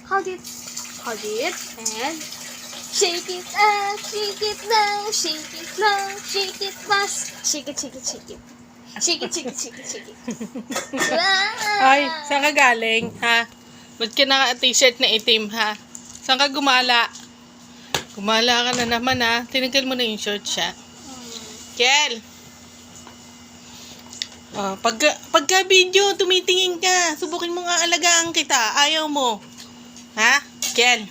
hold it, and shake it up, shake it low, shake it low, shake it fast, shake it, shake it, shake it. Shake it, shake it, shake it, shake it. Ay, saan ka galing, ha? Ba't ka naka-t-shirt na itim, ha? Saan ka gumala? Gumala ka na naman, ha? Tinanggal mo na yung short siya. Kel! Oh, pagka video, tumitingin ka. Subukin mo nga alagaan kita. Ayaw mo. Ha? Kel!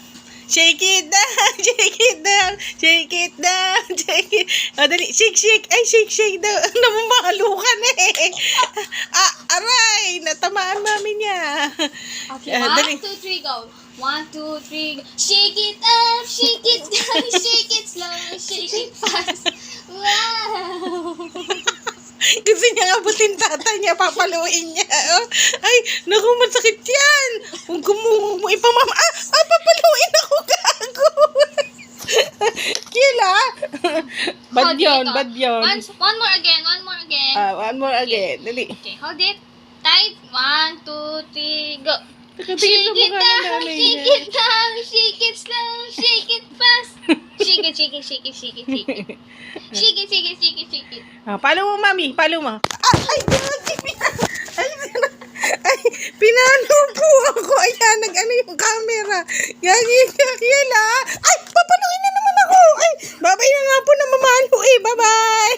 Shake it down! Shake it down! Shake it down! Shake it! O, dali. Shake, shake! Ay, shake, shake daw. Namamalo ka na eh. Aray! Natamaan mami niya. Okay, 1, dali. 2, 3, go. 1, 2, 3, go. Shake it up, shake it down, shake it slow, shake it fast. Wow! Gusto niya abutin tata niya, papaluin niya. Oh. Ay, naku, masakit yan. Huwag mo ipamama. Papaluin ako, gago. Kila. Bad yun, bad yun. One more again, one more again. One more again. Dali. Okay, hold it tight. 1, 2, 3, go. Nakatingin sa mukha ng nanay niya. Shake it down, shake it slow, shake it fast. Shake it, shake it, shake it, shake it, shake it. Shake it, shake it, shake it, shake it. Palo mo, mami. Palo mo. Ay, pinano po ako. Ayan, nag-ano yung camera. Ganyan, Kila. Ay, papaluin na naman ako. Ay, babay na nga po na mamalo eh. Bye-bye.